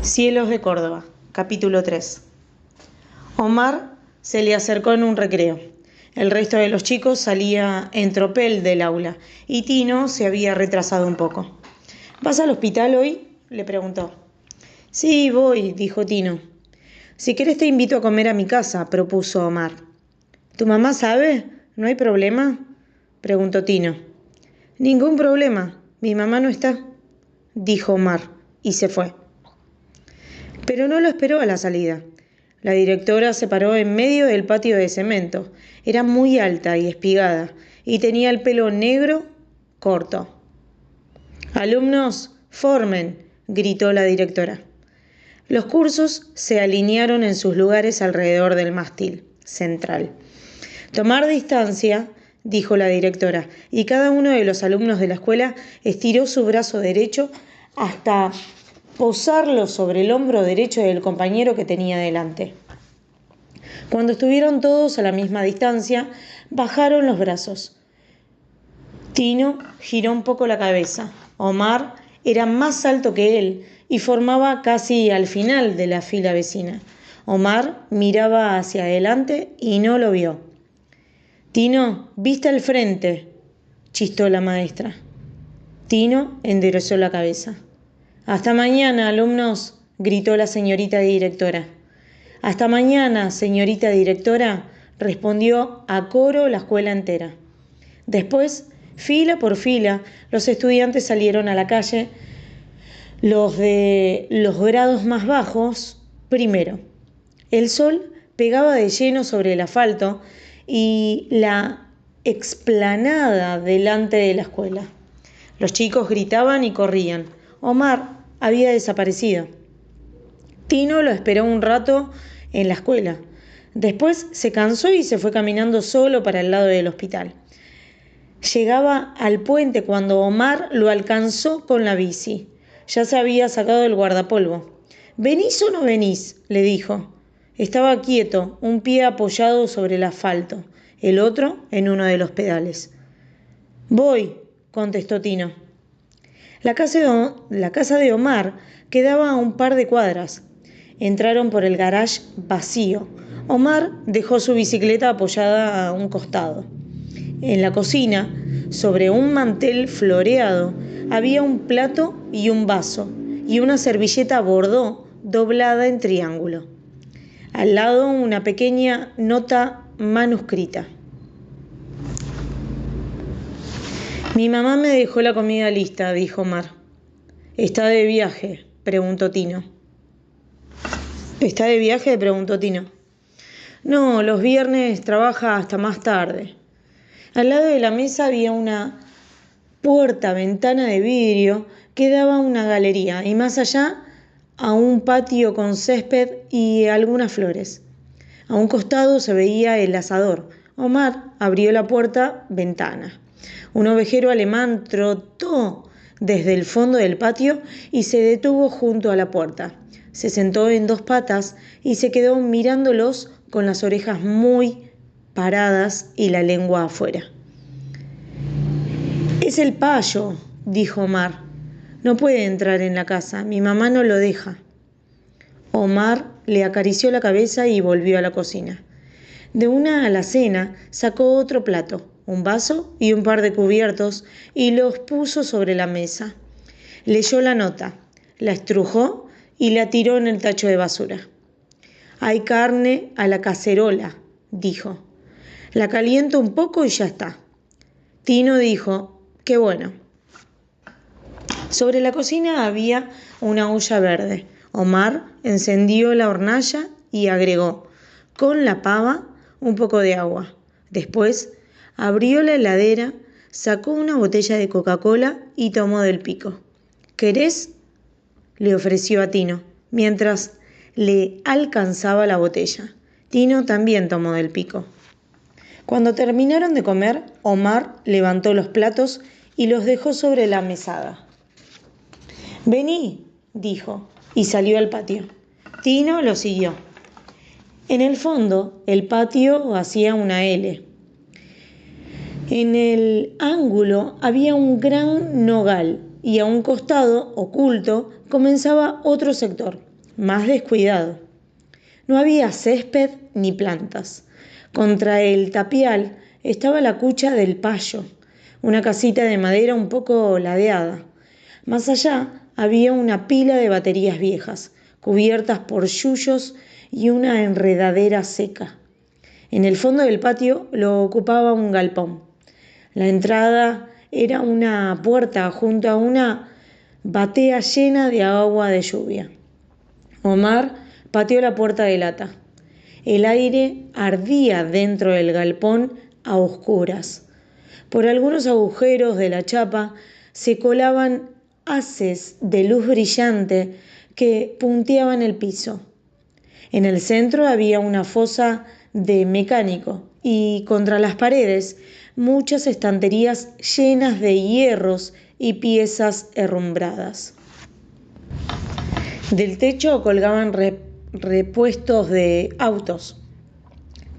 Cielos de Córdoba, capítulo 3. Omar se le acercó en un recreo. El resto de los chicos salía en tropel del aula y Tino se había retrasado un poco. ¿Vas al hospital hoy?, le preguntó. Sí, voy, dijo Tino. Si querés te invito a comer a mi casa, propuso Omar. ¿Tu mamá sabe? ¿No hay problema?, preguntó Tino. Ningún problema, mi mamá no está, dijo Omar y se fue. Pero no lo esperó a la salida. La directora se paró en medio del patio de cemento. Era muy alta y espigada y tenía el pelo negro corto. «Alumnos, formen», gritó la directora. Los cursos se alinearon en sus lugares alrededor del mástil central. «Tomar distancia», dijo la directora, y cada uno de los alumnos de la escuela estiró su brazo derecho hasta posarlo sobre el hombro derecho del compañero que tenía delante. Cuando estuvieron todos a la misma distancia, bajaron los brazos. Tino giró un poco la cabeza. Omar era más alto que él y formaba casi al final de la fila vecina. Omar miraba hacia adelante y no lo vio. «Tino, vista al frente», chistó la maestra. Tino enderezó la cabeza. «Hasta mañana, alumnos», gritó la señorita directora. «Hasta mañana, señorita directora», respondió a coro la escuela entera. Después, fila por fila, los estudiantes salieron a la calle, los de los grados más bajos primero. El sol pegaba de lleno sobre el asfalto y la explanada delante de la escuela. Los chicos gritaban y corrían. Omar había desaparecido. Tino lo esperó un rato en la escuela. Después se cansó y se fue caminando solo para el lado del hospital. Llegaba al puente cuando Omar lo alcanzó con la bici. Ya se había sacado el guardapolvo. «¿Venís o no venís?», le dijo. Estaba quieto, un pie apoyado sobre el asfalto, el otro en uno de los pedales. «Voy», contestó Tino. La casa de Omar quedaba a un par de cuadras. Entraron por el garage vacío. Omar dejó su bicicleta apoyada a un costado. En la cocina, sobre un mantel floreado, había un plato y un vaso y una servilleta bordó doblada en triángulo. Al lado, una pequeña nota manuscrita. «Mi mamá me dejó la comida lista», dijo Omar. «¿Está de viaje?», preguntó Tino. «¿Está de viaje?», preguntó Tino. «No, los viernes trabaja hasta más tarde». Al lado de la mesa había una puerta-ventana de vidrio que daba a una galería y más allá a un patio con césped y algunas flores. A un costado se veía el asador. Omar abrió la puerta-ventana. Un ovejero alemán trotó desde el fondo del patio y se detuvo junto a la puerta. Se sentó en dos patas y se quedó mirándolos con las orejas muy paradas y la lengua afuera. «Es el payo», dijo Omar. «No puede entrar en la casa, mi mamá no lo deja». Omar le acarició la cabeza y volvió a la cocina. De una alacena sacó otro plato, un vaso y un par de cubiertos y los puso sobre la mesa. Leyó la nota, la estrujó y la tiró en el tacho de basura. «Hay carne a la cacerola», dijo. «La caliento un poco y ya está». Tino dijo: «Qué bueno». Sobre la cocina había una olla verde. Omar encendió la hornalla y agregó, con la pava, un poco de agua. Después abrió la heladera, sacó una botella de Coca-Cola y tomó del pico. «¿Querés?», le ofreció a Tino, mientras le alcanzaba la botella. Tino también tomó del pico. Cuando terminaron de comer, Omar levantó los platos y los dejó sobre la mesada. «Vení», dijo, y salió al patio. Tino lo siguió. En el fondo, el patio hacía una L. En el ángulo había un gran nogal y a un costado, oculto, comenzaba otro sector. más descuidado. No había césped ni plantas. Contra el tapial estaba la cucha del payo, una casita de madera un poco ladeada. Más allá había una pila de baterías viejas, cubiertas por yuyos y una enredadera seca. En el fondo del patio lo ocupaba un galpón. La entrada era una puerta junto a una batea llena de agua de lluvia. Omar pateó la puerta de lata. El aire ardía dentro del galpón a oscuras. Por algunos agujeros de la chapa se colaban haces de luz brillante que punteaban el piso. En el centro había una fosa de mecánico y contra las paredes muchas estanterías llenas de hierros y piezas herrumbradas. Del techo colgaban repuestos de autos,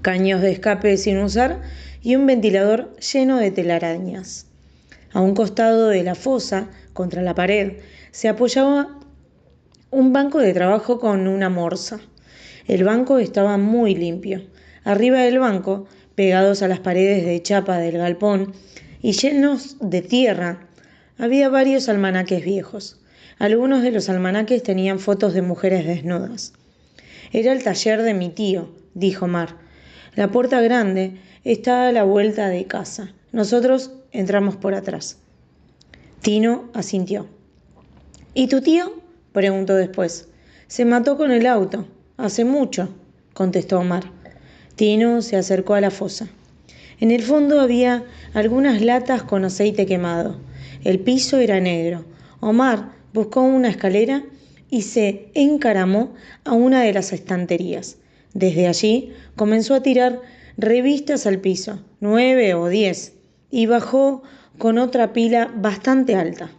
caños de escape sin usar y un ventilador lleno de telarañas. A un costado de la fosa, contra la pared, se apoyaba un banco de trabajo con una morsa. El banco estaba muy limpio. Arriba del banco, pegados a las paredes de chapa del galpón y llenos de tierra, había varios almanaques viejos. Algunos de los almanaques tenían fotos de mujeres desnudas. Era el taller de mi tío, dijo Mar. La puerta grande está a la vuelta de casa. Nosotros entramos por atrás. Tino asintió. ¿Y tu tío?, preguntó después. Se mató con el auto. Hace mucho, contestó Omar. Tino se acercó a la fosa. En el fondo había algunas latas con aceite quemado. El piso era negro. Omar buscó una escalera y se encaramó a una de las estanterías. Desde allí comenzó a tirar revistas al piso, 9 o 10, y bajó con otra pila bastante alta.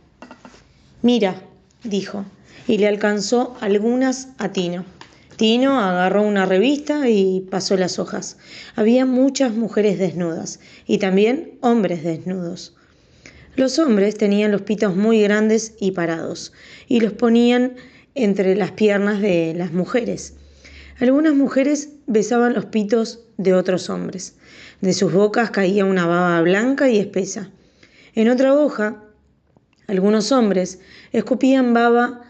Mira, dijo, y le alcanzó algunas a Tino. Tino agarró una revista y pasó las hojas. Había muchas mujeres desnudas y también hombres desnudos. Los hombres tenían los pitos muy grandes y parados y los ponían entre las piernas de las mujeres. Algunas mujeres besaban los pitos de otros hombres. De sus bocas caía una baba blanca y espesa. En otra hoja, algunos hombres escupían baba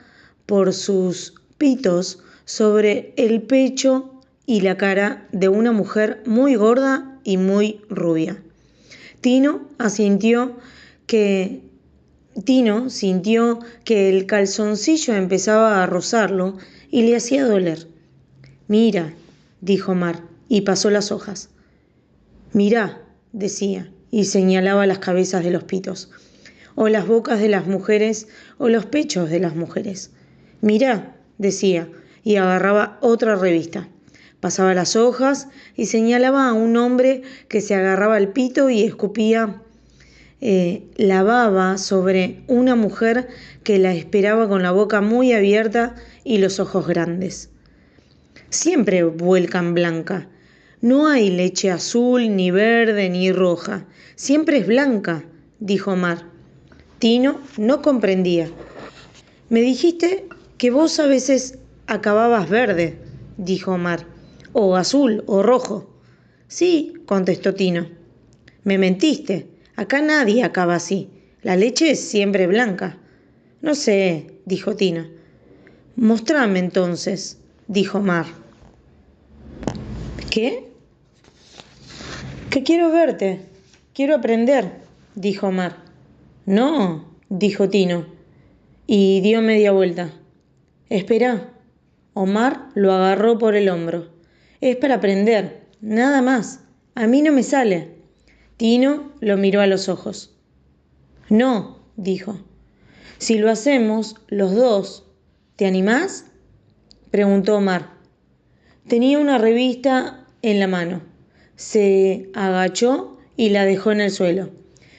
por sus pitos sobre el pecho y la cara de una mujer muy gorda y muy rubia. Tino sintió que el calzoncillo empezaba a rozarlo y le hacía doler. Mira, dijo Mar, y pasó las hojas. Mirá, decía, y señalaba las cabezas de los pitos, o las bocas de las mujeres, o los pechos de las mujeres. Mirá, decía, y agarraba otra revista. Pasaba las hojas y señalaba a un hombre que se agarraba el pito y escupía la baba sobre una mujer que la esperaba con la boca muy abierta y los ojos grandes. Siempre vuelcan blanca. No hay leche azul, ni verde, ni roja. Siempre es blanca, dijo Mar. Tino no comprendía. Me dijiste que vos a veces acababas verde, dijo Mar, o azul o rojo. Sí, contestó Tino. Me mentiste. Acá nadie acaba así. La leche es siempre blanca. No sé, dijo Tino. Mostrame entonces, dijo Mar. ¿Qué? Que quiero verte. Quiero aprender, dijo Mar. No, dijo Tino, y dio media vuelta. Espera. Omar lo agarró por el hombro. Es para aprender, nada más. A mí no me sale. Tino lo miró a los ojos. No, dijo. Si lo hacemos los dos, ¿te animás?, preguntó Omar. Tenía una revista en la mano. Se agachó y la dejó en el suelo.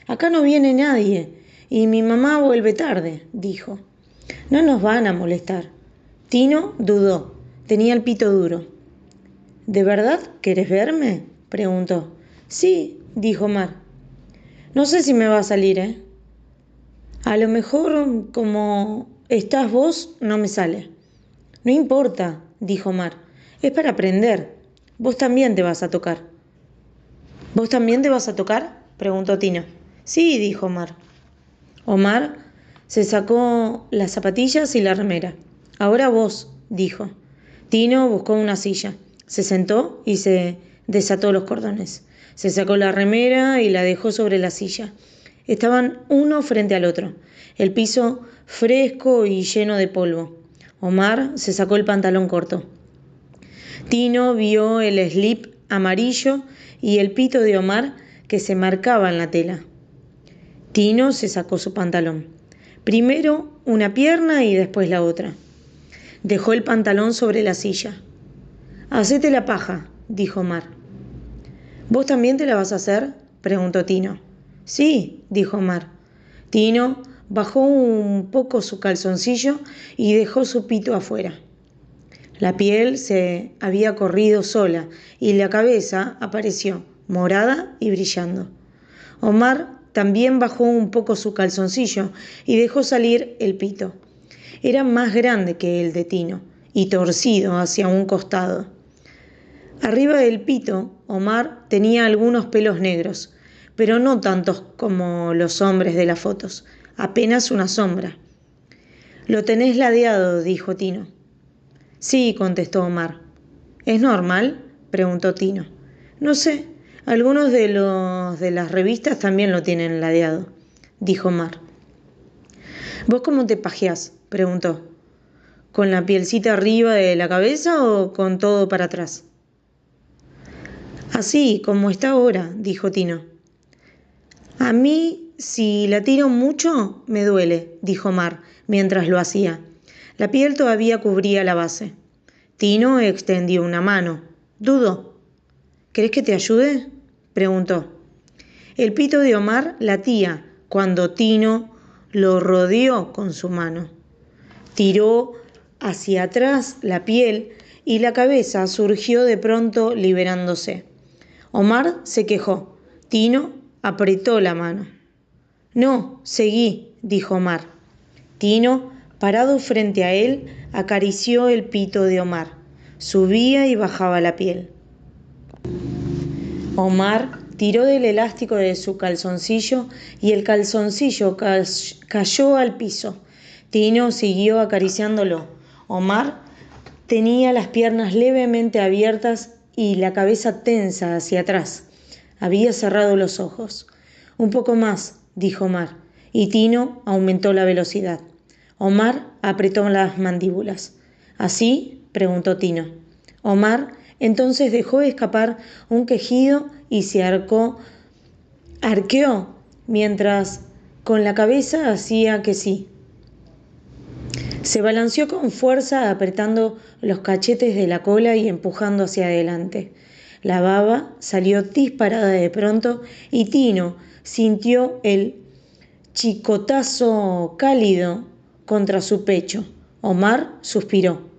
Acá no viene nadie y mi mamá vuelve tarde, dijo. No nos van a molestar. Tino dudó. Tenía el pito duro. ¿De verdad querés verme?, preguntó. Sí, dijo Mar. No sé si me va a salir, ¿eh? A lo mejor como estás vos no me sale. No importa, dijo Omar. Es para aprender. Vos también te vas a tocar. ¿Vos también te vas a tocar? Preguntó Tino. Sí, dijo Omar. Omar se sacó las zapatillas y la remera. Ahora vos, dijo. Tino buscó una silla, se sentó y se desató los cordones. Se sacó la remera y la dejó sobre la silla. Estaban uno frente al otro, el piso fresco y lleno de polvo. Omar se sacó el pantalón corto. Tino vio el slip amarillo y el pito de Omar que se marcaba en la tela. Tino se sacó su pantalón. Primero una pierna y después la otra. Dejó el pantalón sobre la silla. «Hacete la paja», dijo Omar. «¿Vos también te la vas a hacer?», preguntó Tino. «Sí», dijo Omar. Tino bajó un poco su calzoncillo y dejó su pito afuera. La piel se había corrido sola y la cabeza apareció morada y brillando. Omar también bajó un poco su calzoncillo y dejó salir el pito. Era más grande que el de Tino y torcido hacia un costado. Arriba del pito, Omar tenía algunos pelos negros, pero no tantos como los hombres de las fotos, apenas una sombra. «Lo tenés ladeado», dijo Tino. «Sí», contestó Omar. «¿Es normal?», preguntó Tino. «No sé, algunos de los de las revistas también lo tienen ladeado», dijo Omar. «¿Vos cómo te pajeás?», preguntó. «¿Con la pielcita arriba de la cabeza o con todo para atrás?». «Así, como está ahora», dijo Tino. «A mí, si la tiro mucho, me duele», dijo Omar, mientras lo hacía. La piel todavía cubría la base. Tino extendió una mano. Dudó. «¿Querés que te ayude?», preguntó. El pito de Omar latía cuando Tino lo rodeó con su mano. Tiró hacia atrás la piel y la cabeza surgió de pronto liberándose. Omar se quejó. Tino apretó la mano. «No, seguí», dijo Omar. Tino, parado frente a él, acarició el pito de Omar. Subía y bajaba la piel. Omar tiró del elástico de su calzoncillo y el calzoncillo cayó al piso. Tino siguió acariciándolo. Omar tenía las piernas levemente abiertas y la cabeza tensa hacia atrás. Había cerrado los ojos. «Un poco más», dijo Omar, y Tino aumentó la velocidad. Omar apretó las mandíbulas. «¿Así?», preguntó Tino. Omar entonces dejó escapar un quejido y se arqueó mientras con la cabeza hacía que sí. Se balanceó con fuerza apretando los cachetes de la cola y empujando hacia adelante. La baba salió disparada de pronto y Tino sintió el chicotazo cálido contra su pecho. Omar suspiró.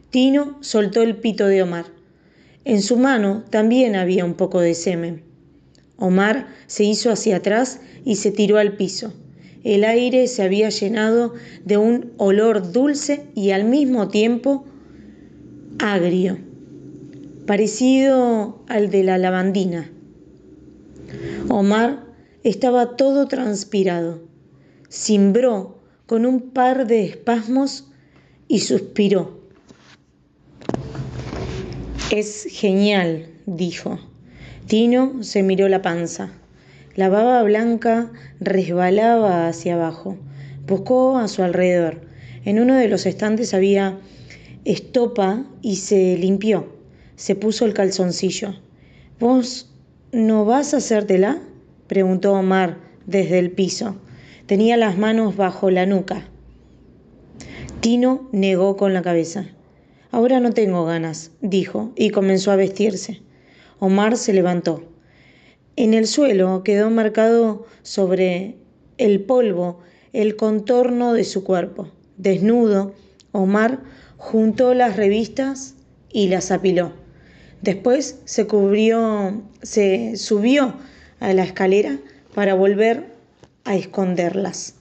Tino soltó el pito de Omar. En su mano también había un poco de semen. Omar se hizo hacia atrás y se tiró al piso. El aire se había llenado de un olor dulce y al mismo tiempo agrio, parecido al de la lavandina. Omar estaba todo transpirado. Cimbró con un par de espasmos y suspiró. «Es genial», dijo. Tino se miró la panza. La baba blanca resbalaba hacia abajo. Buscó a su alrededor. En uno de los estantes había estopa y se limpió. Se puso el calzoncillo. «¿Vos no vas a hacértela?», preguntó Omar desde el piso. Tenía las manos bajo la nuca. Tino negó con la cabeza. «Ahora no tengo ganas», dijo, y comenzó a vestirse. Omar se levantó. En el suelo quedó marcado sobre el polvo el contorno de su cuerpo. Desnudo, Omar juntó las revistas y las apiló. Después se subió a la escalera para volver a esconderlas.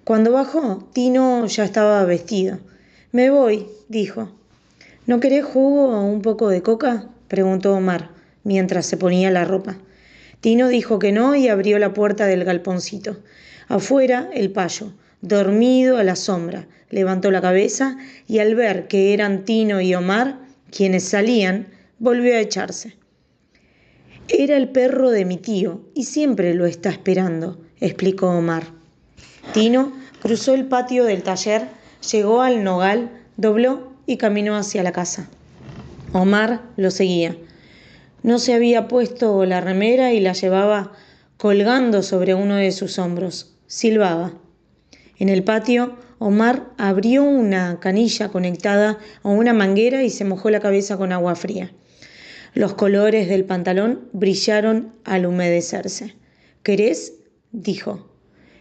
Cuando bajó, Tino ya estaba vestido. Me voy, dijo. ¿No querés jugo o un poco de coca?, preguntó Omar, mientras se ponía la ropa. Tino dijo que no y abrió la puerta del galponcito. Afuera, el payo, dormido a la sombra, levantó la cabeza y al ver que eran Tino y Omar quienes salían, volvió a echarse. Era el perro de mi tío y siempre lo está esperando, explicó Omar. Tino cruzó el patio del taller, llegó al nogal, dobló y caminó hacia la casa. Omar lo seguía. No se había puesto la remera y la llevaba colgando sobre uno de sus hombros. Silbaba. En el patio, Omar abrió una canilla conectada a una manguera y se mojó la cabeza con agua fría. Los colores del pantalón brillaron al humedecerse. ¿Querés?, dijo.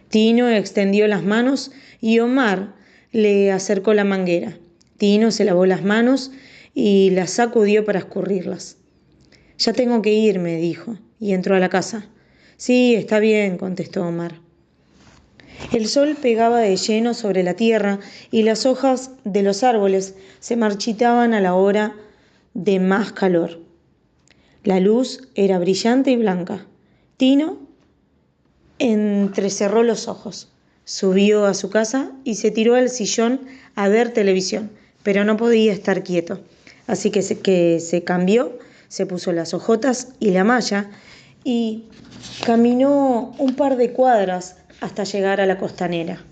Tino extendió las manos y Omar le acercó la manguera. Tino se lavó las manos y las sacudió para escurrirlas. Ya tengo que irme, dijo, y entró a la casa. Sí, está bien, contestó Omar. El sol pegaba de lleno sobre la tierra y las hojas de los árboles se marchitaban a la hora de más calor. La luz era brillante y blanca. Tino entrecerró los ojos, subió a su casa y se tiró al sillón a ver televisión, pero no podía estar quieto. Así que se cambió, se puso las hojotas y la malla y caminó un par de cuadras hasta llegar a la costanera.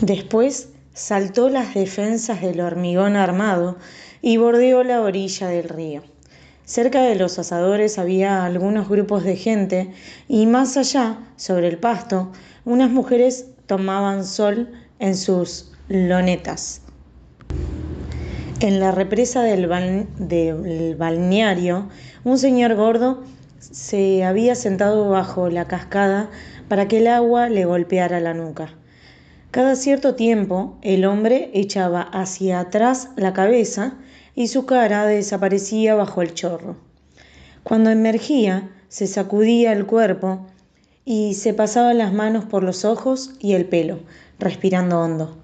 Después saltó las defensas del hormigón armado y bordeó la orilla del río. Cerca de los asadores había algunos grupos de gente y más allá, sobre el pasto, unas mujeres tomaban sol en sus lonetas. En la represa del balneario, un señor gordo se había sentado bajo la cascada para que el agua le golpeara la nuca. Cada cierto tiempo, el hombre echaba hacia atrás la cabeza y su cara desaparecía bajo el chorro. Cuando emergía, se sacudía el cuerpo y se pasaba las manos por los ojos y el pelo, respirando hondo.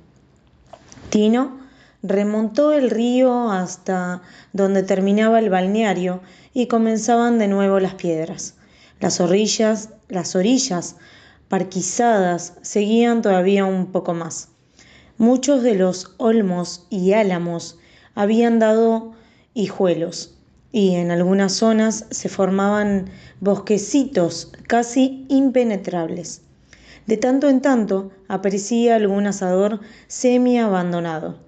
Tino remontó el río hasta donde terminaba el balneario y comenzaban de nuevo las piedras. Las orillas parquizadas seguían todavía un poco más. Muchos de los olmos y álamos habían dado hijuelos y en algunas zonas se formaban bosquecitos casi impenetrables. De tanto en tanto aparecía algún asador semi-abandonado.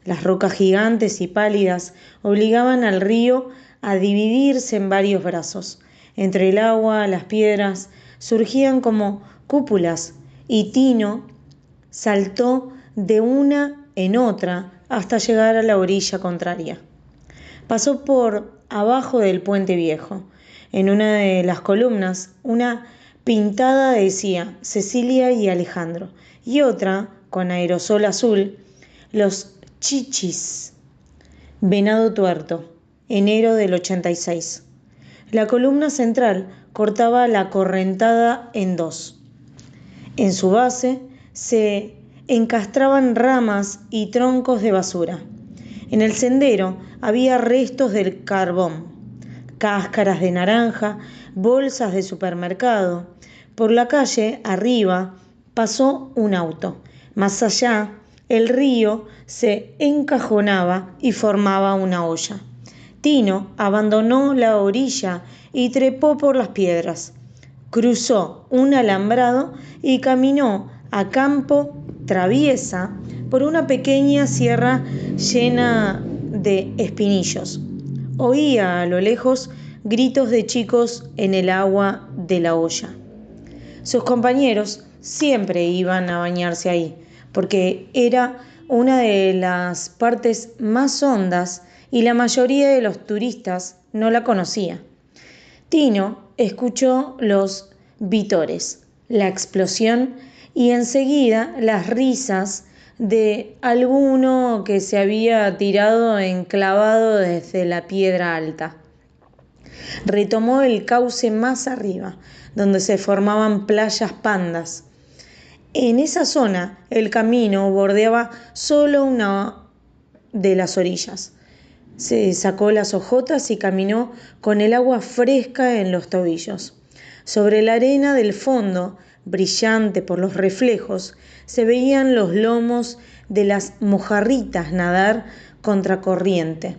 Las rocas gigantes y pálidas obligaban al río a dividirse en varios brazos. Entre el agua, las piedras surgían como cúpulas y Tino saltó de una en otra hasta llegar a la orilla contraria. Pasó por abajo del puente viejo. En una de las columnas, una pintada decía Cecilia y Alejandro y otra, con aerosol azul, Los Chichis, Venado Tuerto, enero del 86. La columna central cortaba la correntada en dos. En su base se encastraban ramas y troncos de basura. En el sendero había restos del carbón, cáscaras de naranja, bolsas de supermercado. Por la calle, arriba, pasó un auto. Más allá, el río se encajonaba y formaba una olla. Tino abandonó la orilla y trepó por las piedras. Cruzó un alambrado y caminó a campo traviesa por una pequeña sierra llena de espinillos. Oía a lo lejos gritos de chicos en el agua de la olla. Sus compañeros siempre iban a bañarse ahí, porque era una de las partes más hondas y la mayoría de los turistas no la conocía. Tino escuchó los vítores, la explosión y enseguida las risas de alguno que se había tirado enclavado desde la piedra alta. Retomó el cauce más arriba, donde se formaban playas pandas. En esa zona el camino bordeaba solo una de las orillas. Se sacó las hojotas y caminó con el agua fresca en los tobillos. Sobre la arena del fondo, brillante por los reflejos, se veían los lomos de las mojarritas nadar contracorriente,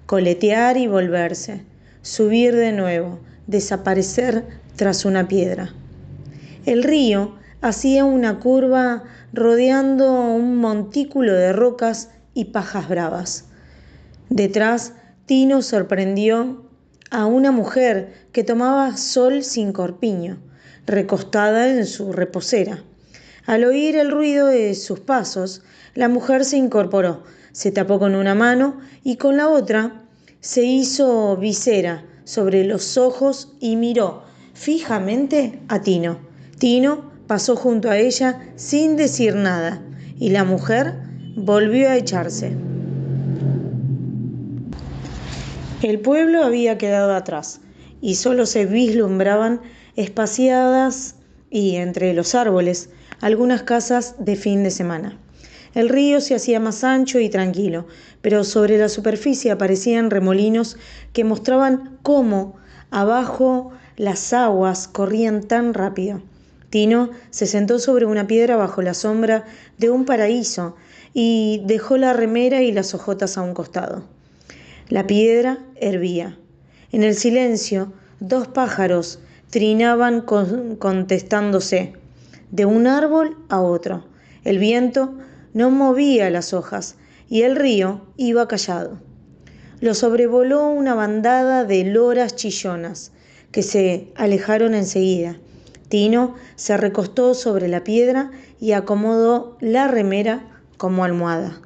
coletear y volverse, subir de nuevo, desaparecer tras una piedra. El río hacía una curva rodeando un montículo de rocas y pajas bravas. Detrás, Tino sorprendió a una mujer que tomaba sol sin corpiño, recostada en su reposera. Al oír el ruido de sus pasos, la mujer se incorporó, se tapó con una mano y con la otra se hizo visera sobre los ojos y miró fijamente a Tino. Tino pasó junto a ella sin decir nada y la mujer volvió a echarse. El pueblo había quedado atrás y solo se vislumbraban espaciadas y entre los árboles algunas casas de fin de semana. El río se hacía más ancho y tranquilo, pero sobre la superficie aparecían remolinos que mostraban cómo abajo las aguas corrían tan rápido. Tino se sentó sobre una piedra bajo la sombra de un paraíso y dejó la remera y las hojotas a un costado. La piedra hervía. En el silencio, dos pájaros trinaban contestándose, de un árbol a otro. El viento no movía las hojas y el río iba callado. Lo sobrevoló una bandada de loras chillonas que se alejaron enseguida. Tino se recostó sobre la piedra y acomodó la remera como almohada.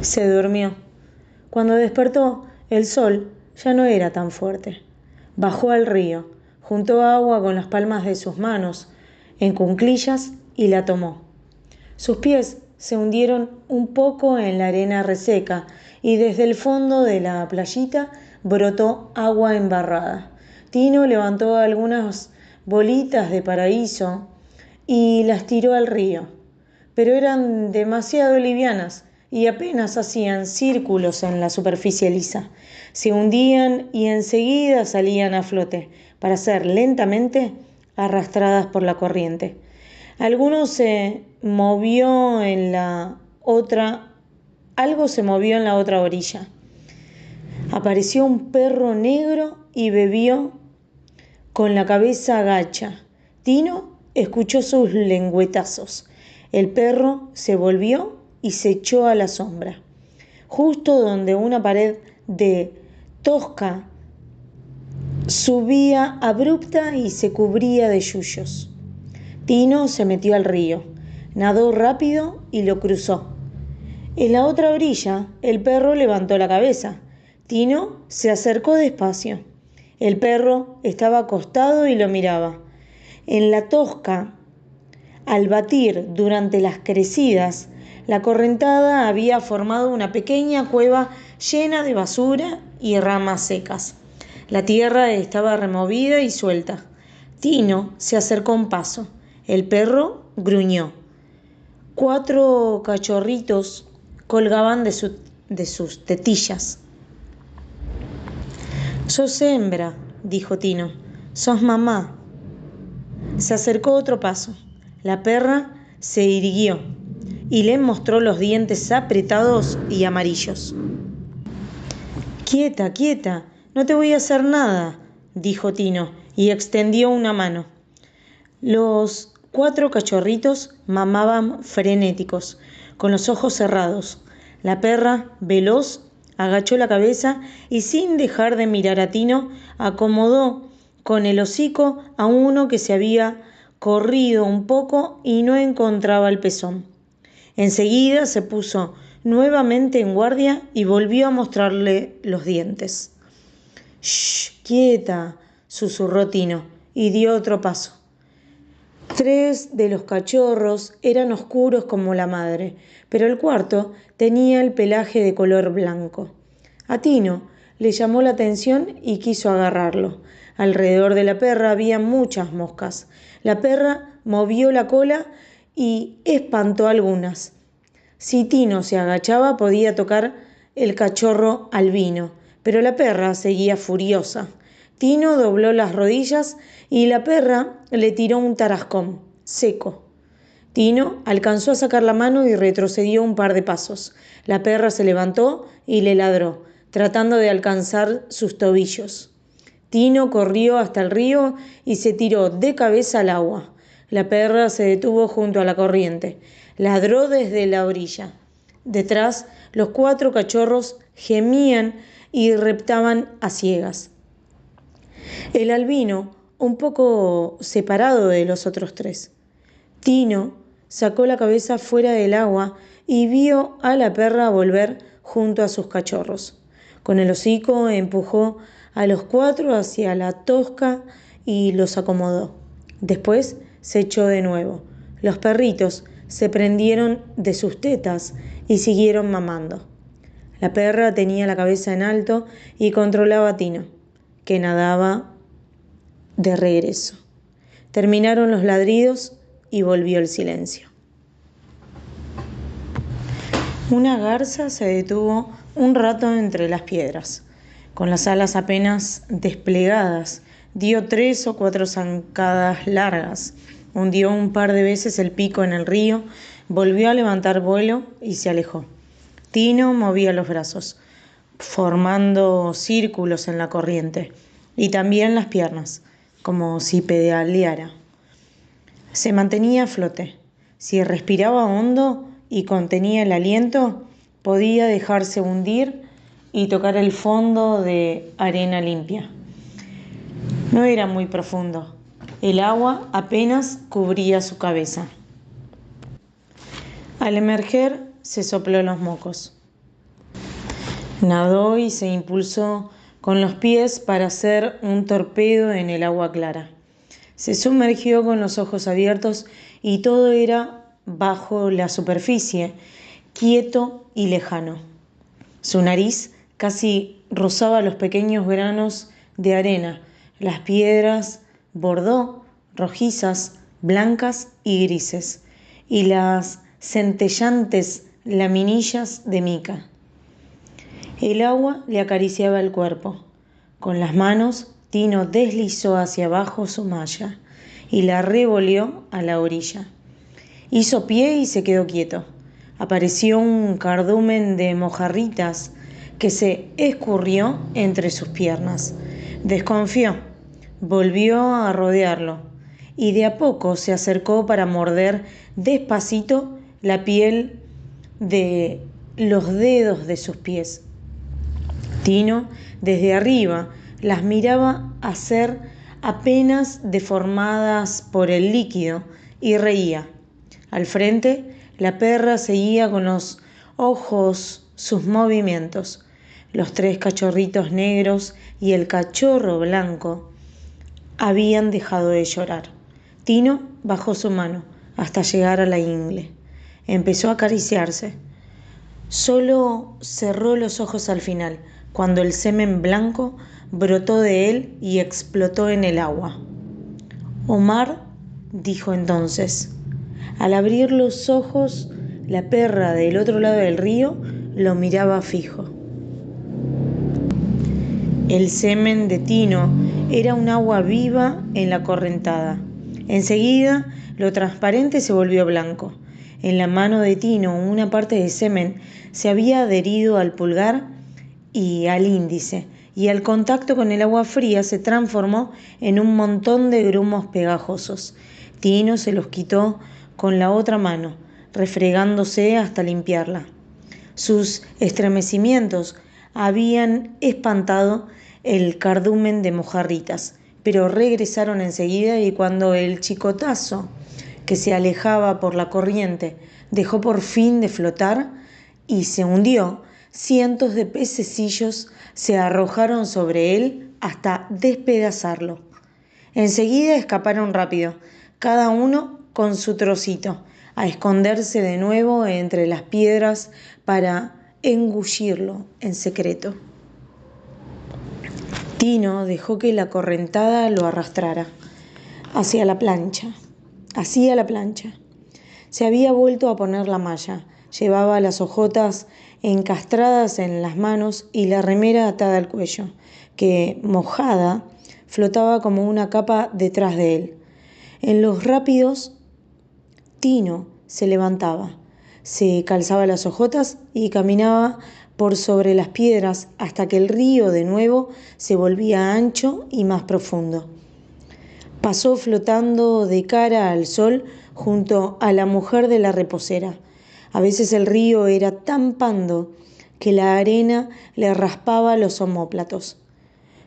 Se durmió. Cuando despertó, el sol ya no era tan fuerte. Bajó al río, juntó agua con las palmas de sus manos en cuclillas y la tomó. Sus pies se hundieron un poco en la arena reseca y desde el fondo de la playita brotó agua embarrada. Tino levantó algunas bolitas de paraíso y las tiró al río, pero eran demasiado livianas y apenas hacían círculos en la superficie lisa. Se hundían y enseguida salían a flote para ser lentamente arrastradas por la corriente. Algo se movió en la otra orilla. Apareció un perro negro y bebió con la cabeza gacha. Tino escuchó sus lengüetazos. El perro se volvió y se echó a la sombra, justo donde una pared de tosca subía abrupta y se cubría de yuyos. Tino se metió al río, nadó rápido y lo cruzó. En la otra orilla, el perro levantó la cabeza. Tino se acercó despacio. El perro estaba acostado y lo miraba. En la tosca, al batir durante las crecidas, la correntada había formado una pequeña cueva llena de basura y ramas secas. La tierra estaba removida y suelta. Tino se acercó un paso. El perro gruñó. 4 cachorritos colgaban de sus tetillas. «Sos hembra», dijo Tino. «Sos mamá». Se acercó otro paso. La perra se irguió y le mostró los dientes apretados y amarillos. «Quieta, quieta, no te voy a hacer nada», dijo Tino y extendió una mano. Los 4 cachorritos mamaban frenéticos, con los ojos cerrados. La perra, veloz, agachó la cabeza y sin dejar de mirar a Tino, acomodó con el hocico a uno que se había corrido un poco y no encontraba el pezón. Enseguida se puso nuevamente en guardia y volvió a mostrarle los dientes. «Shh, quieta», susurró Tino y dio otro paso. 3 de los cachorros eran oscuros como la madre, pero el cuarto tenía el pelaje de color blanco. A Tino le llamó la atención y quiso agarrarlo. Alrededor de la perra había muchas moscas. La perra movió la cola y espantó a algunas. Si Tino se agachaba podía tocar el cachorro albino, pero la perra seguía furiosa. Tino dobló las rodillas y la perra le tiró un tarascón seco. Tino alcanzó a sacar la mano y retrocedió un par de pasos. La perra se levantó y le ladró, tratando de alcanzar sus tobillos. Tino corrió hasta el río y se tiró de cabeza al agua. La perra se detuvo junto a la corriente. Ladró desde la orilla. Detrás, los 4 cachorros gemían y reptaban a ciegas. El albino, un poco separado de los otros 3. Tino sacó la cabeza fuera del agua y vio a la perra volver junto a sus cachorros. Con el hocico empujó a los 4 hacia la tosca y los acomodó. Después se echó de nuevo. Los perritos se prendieron de sus tetas y siguieron mamando. La perra tenía la cabeza en alto y controlaba a Tino, que nadaba de regreso. Terminaron los ladridos y volvió el silencio. Una garza se detuvo un rato entre las piedras. Con las alas apenas desplegadas, dio 3 o 4 zancadas largas, hundió un par de veces el pico en el río, volvió a levantar vuelo y se alejó. Tino movía los brazos, formando círculos en la corriente, y también las piernas, como si pedaleara. Se mantenía a flote. Si respiraba hondo y contenía el aliento, podía dejarse hundir y tocar el fondo de arena limpia. No era muy profundo. El agua apenas cubría su cabeza. Al emerger, se sopló los mocos. Nadó y se impulsó con los pies para hacer un torpedo en el agua clara. Se sumergió con los ojos abiertos y todo era bajo la superficie, quieto y lejano. Su nariz casi rozaba los pequeños granos de arena, las piedras bordó, rojizas, blancas y grises, y las centellantes laminillas de mica. El agua le acariciaba el cuerpo. Con las manos, Tino deslizó hacia abajo su malla y la revolvió a la orilla. Hizo pie y se quedó quieto. Apareció un cardumen de mojarritas que se escurrió entre sus piernas. Desconfió, volvió a rodearlo y de a poco se acercó para morder despacito la piel de los dedos de sus pies. Tino, desde arriba, las miraba hacer apenas deformadas por el líquido y reía. Al frente, la perra seguía con los ojos sus movimientos. Los 3 cachorritos negros y el cachorro blanco habían dejado de llorar. Tino bajó su mano hasta llegar a la ingle. Empezó a acariciarse. Solo cerró los ojos al final, cuando el semen blanco brotó de él y explotó en el agua. Omar, dijo entonces. Al abrir los ojos, la perra del otro lado del río lo miraba fijo. El semen de Tino era un agua viva en la correntada. Enseguida, lo transparente se volvió blanco. En la mano de Tino, una parte de semen se había adherido al pulgar y al índice, y al contacto con el agua fría se transformó en un montón de grumos pegajosos. Tino se los quitó con la otra mano, refregándose hasta limpiarla. Sus estremecimientos habían espantado el cardumen de mojarritas, pero regresaron enseguida y cuando el chicotazo que se alejaba por la corriente dejó por fin de flotar y se hundió, cientos de pececillos se arrojaron sobre él hasta despedazarlo. Enseguida escaparon rápido, cada uno con su trocito, a esconderse de nuevo entre las piedras para engullirlo en secreto. Tino dejó que la correntada lo arrastrara. hacia la plancha. Hacía la plancha. Se había vuelto a poner la malla. Llevaba las hojotas encastradas en las manos y la remera atada al cuello, que, mojada, flotaba como una capa detrás de él. En los rápidos, Tino se levantaba, se calzaba las hojotas y caminaba por sobre las piedras hasta que el río de nuevo se volvía ancho y más profundo. Pasó flotando de cara al sol junto a la mujer de la reposera. A veces el río era tan pando que la arena le raspaba los omóplatos.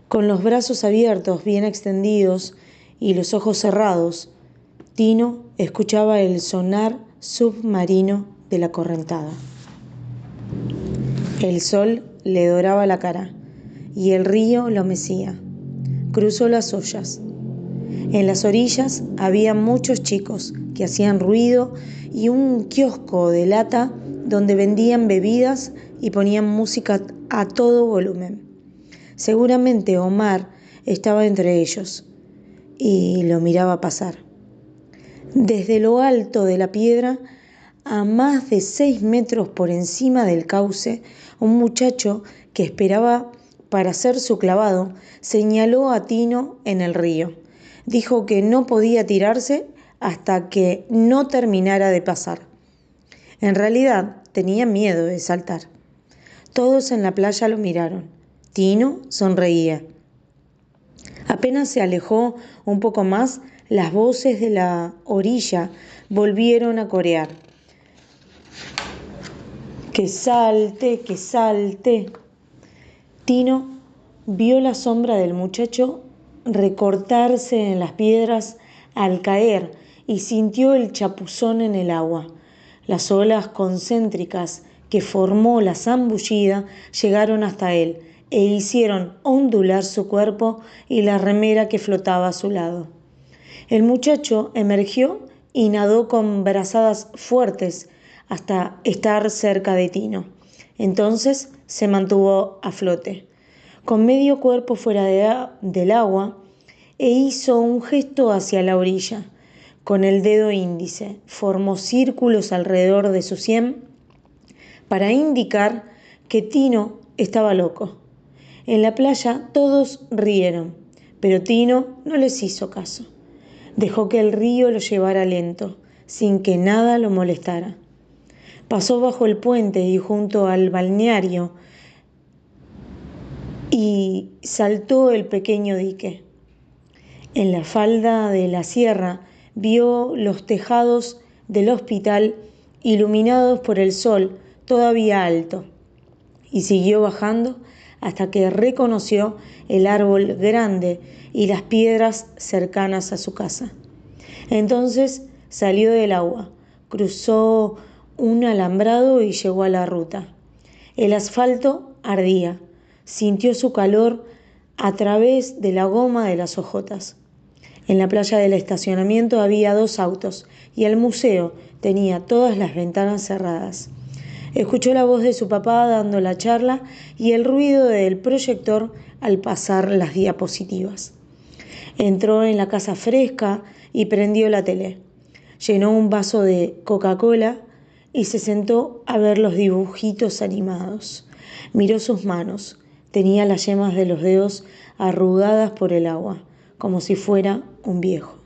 Con los brazos abiertos, bien extendidos, y los ojos cerrados, Tino escuchaba el sonar submarino de la correntada. El sol le doraba la cara y el río lo mecía. Cruzó las ollas. En las orillas había muchos chicos que hacían ruido y un kiosco de lata donde vendían bebidas y ponían música a todo volumen. Seguramente Omar estaba entre ellos y lo miraba pasar. Desde lo alto de la piedra, a más de 6 metros por encima del cauce, un muchacho que esperaba para hacer su clavado señaló a Tino en el río. Dijo que no podía tirarse hasta que no terminara de pasar. En realidad tenía miedo de saltar. Todos en la playa lo miraron. Tino sonreía. Apenas se alejó un poco más, las voces de la orilla volvieron a corear. ¡Que salte, que salte! Tino vio la sombra del muchacho recortarse en las piedras al caer y sintió el chapuzón en el agua. Las olas concéntricas que formó la zambullida llegaron hasta él e hicieron ondular su cuerpo y la remera que flotaba a su lado. El muchacho emergió y nadó con brazadas fuertes hasta estar cerca de Tino. Entonces se mantuvo a flote, con medio cuerpo fuera del agua, e hizo un gesto hacia la orilla. Con el dedo índice formó círculos alrededor de su sien para indicar que Tino estaba loco. En la playa todos rieron, pero Tino no les hizo caso. Dejó que el río lo llevara lento, sin que nada lo molestara. Pasó bajo el puente y junto al balneario y saltó el pequeño dique. En la falda de la sierra vio los tejados del hospital iluminados por el sol todavía alto y siguió bajando hasta que reconoció el árbol grande y las piedras cercanas a su casa. Entonces salió del agua, cruzó un alambrado y llegó a la ruta. El asfalto ardía, sintió su calor a través de la goma de las hojotas. En la playa del estacionamiento había 2 autos y el museo tenía todas las ventanas cerradas. Escuchó la voz de su papá dando la charla y el ruido del proyector al pasar las diapositivas. Entró en la casa fresca y prendió la tele. Llenó un vaso de Coca-Cola y se sentó a ver los dibujitos animados. Miró sus manos. Tenía las yemas de los dedos arrugadas por el agua, como si fuera un viejo.